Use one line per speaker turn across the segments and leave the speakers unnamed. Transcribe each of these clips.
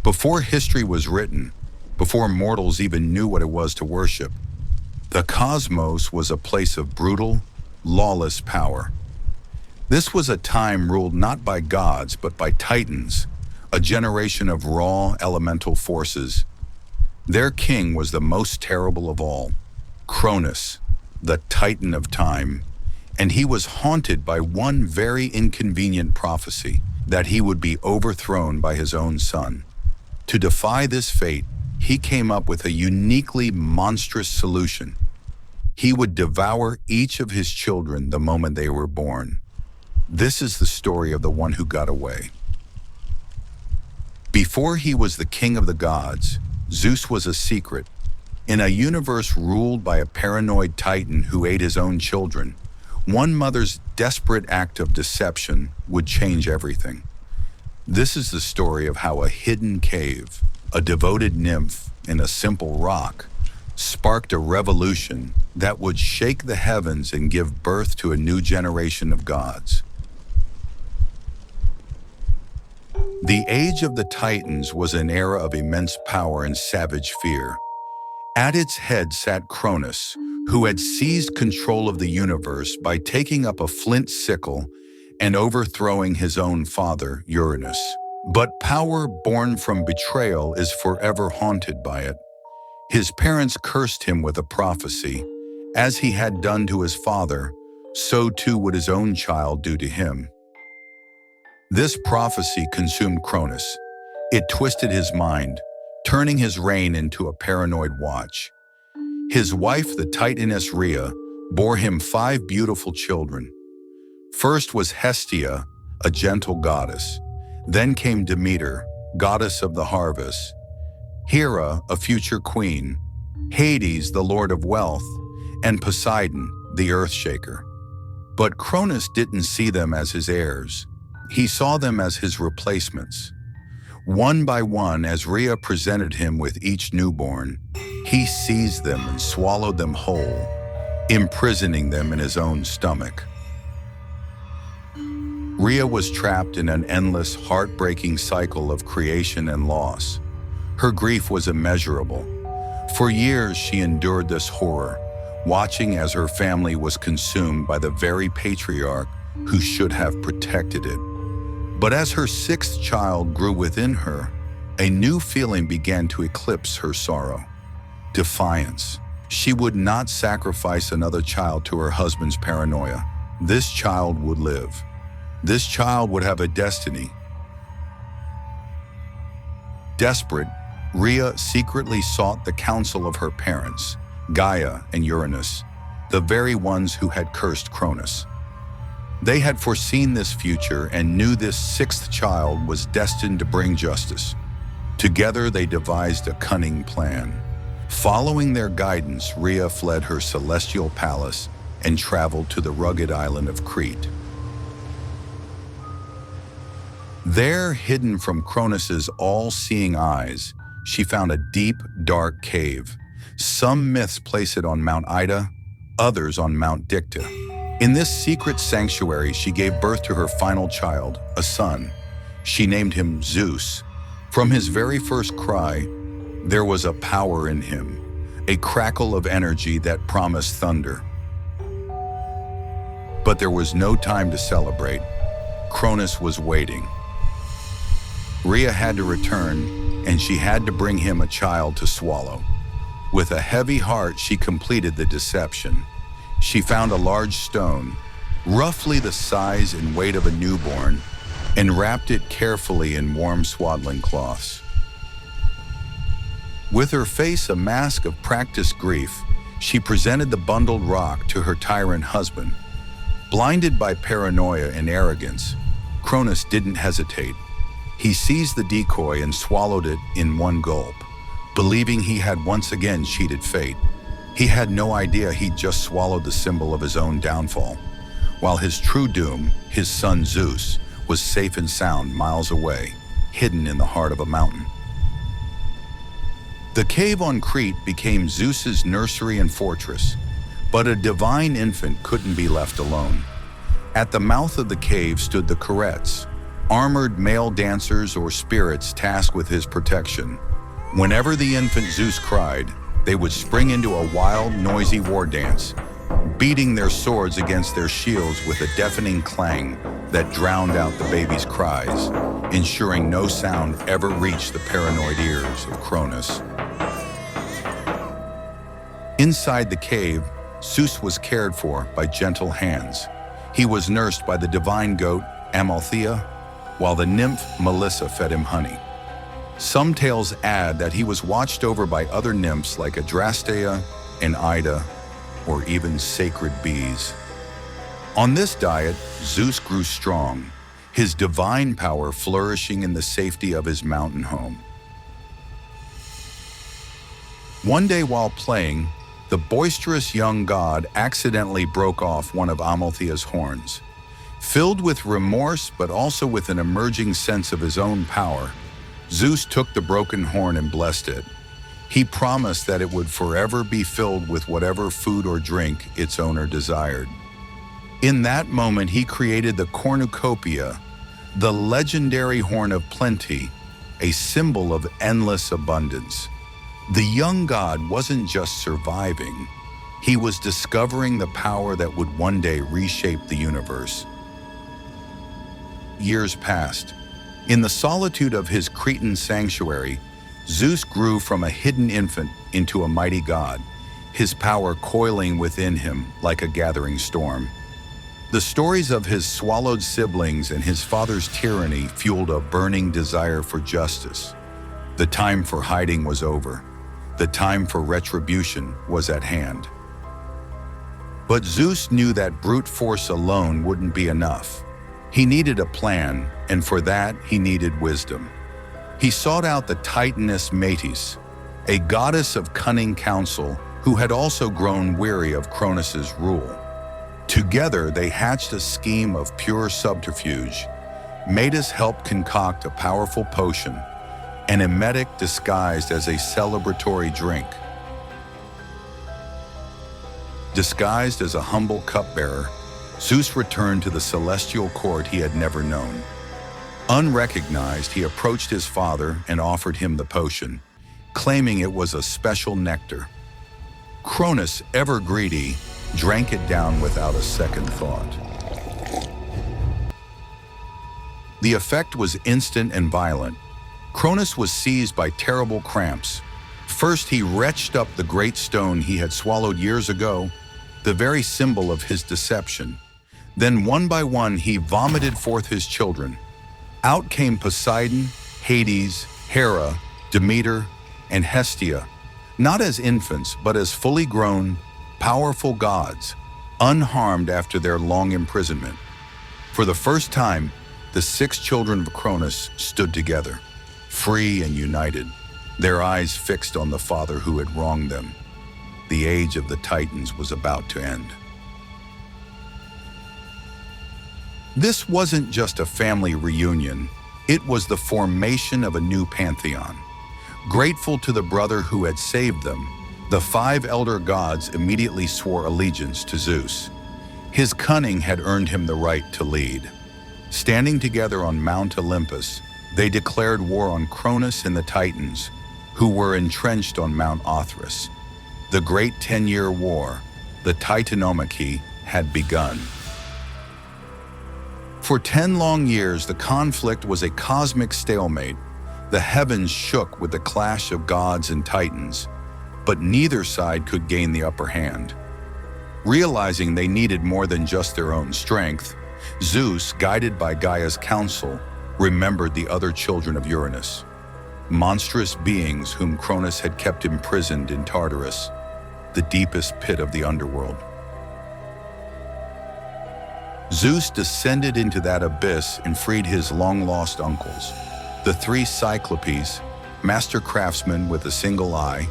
Before history was written, before mortals even knew what it was to worship, the cosmos was a place of brutal, lawless power. This was a time ruled not by gods but by titans, a generation of raw, elemental forces. Their king was the most terrible of all, Cronus, the Titan of time, and he was haunted by one very inconvenient prophecy, that he would be overthrown by his own son. To defy this fate, he came up with a uniquely monstrous solution. He would devour each of his children the moment they were born. This is the story of the one who got away. Before he was the king of the gods, Zeus was a secret. In a universe ruled by a paranoid titan who ate his own children, one mother's desperate act of deception would change everything. This is the story of how a hidden cave, a devoted nymph in a simple rock, sparked a revolution that would shake the heavens and give birth to a new generation of gods. The Age of the Titans was an era of immense power and savage fear. At its head sat Cronus, who had seized control of the universe by taking up a flint sickle and overthrowing his own father, Uranus. But power born from betrayal is forever haunted by it. His parents cursed him with a prophecy. As he had done to his father, so too would his own child do to him. This prophecy consumed Cronus. It twisted his mind, turning his reign into a paranoid watch. His wife, the Titaness Rhea, bore him 5 beautiful children. First was Hestia, a gentle goddess. Then came Demeter, goddess of the harvest. Hera, a future queen. Hades, the lord of wealth. And Poseidon, the earthshaker. But Cronus didn't see them as his heirs. He saw them as his replacements. One by one, as Rhea presented him with each newborn, he seized them and swallowed them whole, imprisoning them in his own stomach. Rhea was trapped in an endless, heartbreaking cycle of creation and loss. Her grief was immeasurable. For years, she endured this horror, watching as her family was consumed by the very patriarch who should have protected it. But as her 6th child grew within her, a new feeling began to eclipse her sorrow. Defiance. She would not sacrifice another child to her husband's paranoia. This child would live. This child would have a destiny. Desperate, Rhea secretly sought the counsel of her parents, Gaia and Uranus, the very ones who had cursed Cronus. They had foreseen this future and knew this 6th child was destined to bring justice. Together they devised a cunning plan. Following their guidance, Rhea fled her celestial palace and traveled to the rugged island of Crete. There, hidden from Cronus's all-seeing eyes, she found a deep, dark cave. Some myths place it on Mount Ida, others on Mount Dicta. In this secret sanctuary, she gave birth to her final child, a son. She named him Zeus. From his very first cry, there was a power in him, a crackle of energy that promised thunder. But there was no time to celebrate. Cronus was waiting. Rhea had to return, and she had to bring him a child to swallow. With a heavy heart, she completed the deception. She found a large stone, roughly the size and weight of a newborn, and wrapped it carefully in warm swaddling cloths. With her face a mask of practiced grief, she presented the bundled rock to her tyrant husband. Blinded by paranoia and arrogance, Cronus didn't hesitate. He seized the decoy and swallowed it in one gulp, believing he had once again cheated fate. He had no idea he'd just swallowed the symbol of his own downfall, while his true doom, his son Zeus, was safe and sound miles away, hidden in the heart of a mountain. The cave on Crete became Zeus's nursery and fortress, but a divine infant couldn't be left alone. At the mouth of the cave stood the Kouretes, armored male dancers or spirits tasked with his protection. Whenever the infant Zeus cried, they would spring into a wild, noisy war dance, beating their swords against their shields with a deafening clang that drowned out the baby's cries, ensuring no sound ever reached the paranoid ears of Cronus. Inside the cave, Zeus was cared for by gentle hands. He was nursed by the divine goat, Amalthea, while the nymph Melissa fed him honey. Some tales add that he was watched over by other nymphs like Adrastea and Ida, or even sacred bees. On this diet, Zeus grew strong, his divine power flourishing in the safety of his mountain home. One day while playing, the boisterous young god accidentally broke off one of Amalthea's horns. Filled with remorse but also with an emerging sense of his own power, Zeus took the broken horn and blessed it. He promised that it would forever be filled with whatever food or drink its owner desired. In that moment, he created the Cornucopia, the legendary horn of plenty, a symbol of endless abundance. The young god wasn't just surviving, he was discovering the power that would one day reshape the universe. Years passed. In the solitude of his Cretan sanctuary, Zeus grew from a hidden infant into a mighty god, his power coiling within him like a gathering storm. The stories of his swallowed siblings and his father's tyranny fueled a burning desire for justice. The time for hiding was over. The time for retribution was at hand. But Zeus knew that brute force alone wouldn't be enough. He needed a plan, and for that he needed wisdom. He sought out the Titaness Metis, a goddess of cunning counsel who had also grown weary of Cronus's rule. Together they hatched a scheme of pure subterfuge. Metis helped concoct a powerful potion, an emetic disguised as a celebratory drink. Disguised as a humble cupbearer, Zeus returned to the celestial court he had never known. Unrecognized, he approached his father and offered him the potion, claiming it was a special nectar. Cronus, ever greedy, drank it down without a second thought. The effect was instant and violent. Cronus was seized by terrible cramps. First, he retched up the great stone he had swallowed years ago, the very symbol of his deception. Then one by one, he vomited forth his children. Out came Poseidon, Hades, Hera, Demeter, and Hestia, not as infants, but as fully grown, powerful gods, unharmed after their long imprisonment. For the first time, the 6 children of Cronus stood together, free and united, their eyes fixed on the father who had wronged them. The age of the Titans was about to end. This wasn't just a family reunion, it was the formation of a new pantheon. Grateful to the brother who had saved them, the 5 elder gods immediately swore allegiance to Zeus. His cunning had earned him the right to lead. Standing together on Mount Olympus, they declared war on Cronus and the Titans, who were entrenched on Mount Othrys. The great 10-year war, the Titanomachy, had begun. For 10 long years, the conflict was a cosmic stalemate. The heavens shook with the clash of gods and titans, but neither side could gain the upper hand. Realizing they needed more than just their own strength, Zeus, guided by Gaia's counsel, remembered the other children of Uranus, monstrous beings whom Cronus had kept imprisoned in Tartarus, the deepest pit of the underworld. Zeus descended into that abyss and freed his long-lost uncles, the 3 Cyclopes, master craftsmen with a single eye,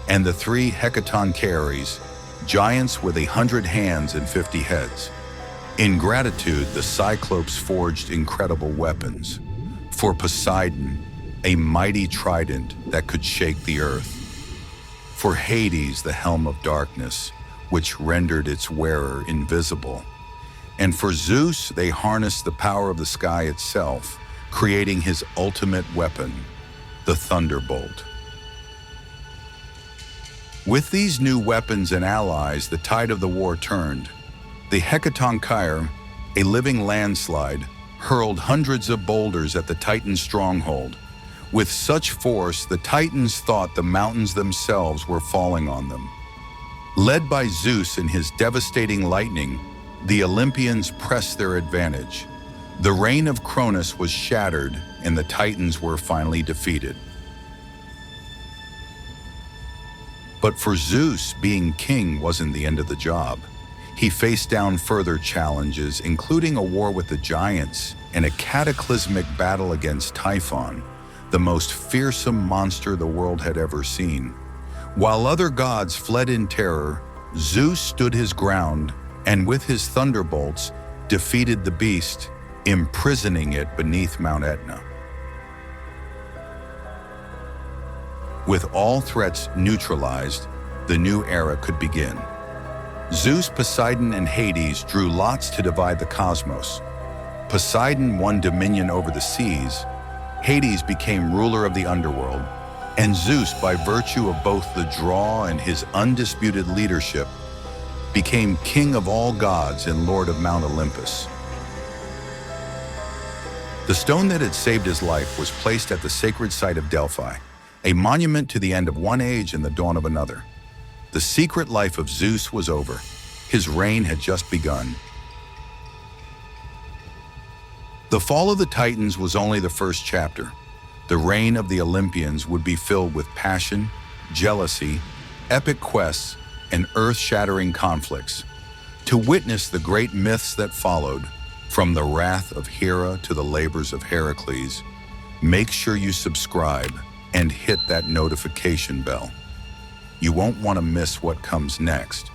and the 3 Hecatoncheires, giants with 100 hands and 50 heads. In gratitude, the Cyclopes forged incredible weapons. For Poseidon, a mighty trident that could shake the earth. For Hades, the helm of darkness, which rendered its wearer invisible. And for Zeus, they harnessed the power of the sky itself, creating his ultimate weapon, the thunderbolt. With these new weapons and allies, the tide of the war turned. The Hecatonchire, a living landslide, hurled hundreds of boulders at the Titan stronghold. With such force, the Titans thought the mountains themselves were falling on them. Led by Zeus and his devastating lightning, the Olympians pressed their advantage. The reign of Cronus was shattered, and the Titans were finally defeated. But for Zeus, being king wasn't the end of the job. He faced down further challenges, including a war with the giants and a cataclysmic battle against Typhon, the most fearsome monster the world had ever seen. While other gods fled in terror, Zeus stood his ground and with his thunderbolts defeated the beast, imprisoning it beneath Mount Etna. With all threats neutralized, the new era could begin. Zeus, Poseidon, and Hades drew lots to divide the cosmos. Poseidon won dominion over the seas, Hades became ruler of the underworld, and Zeus, by virtue of both the draw and his undisputed leadership, became king of all gods and lord of Mount Olympus. The stone that had saved his life was placed at the sacred site of Delphi, a monument to the end of one age and the dawn of another. The secret life of Zeus was over. His reign had just begun. The fall of the Titans was only the first chapter. The reign of the Olympians would be filled with passion, jealousy, epic quests, and earth-shattering conflicts. To witness the great myths that followed, from the wrath of Hera to the labors of Heracles, make sure you subscribe and hit that notification bell. You won't want to miss what comes next.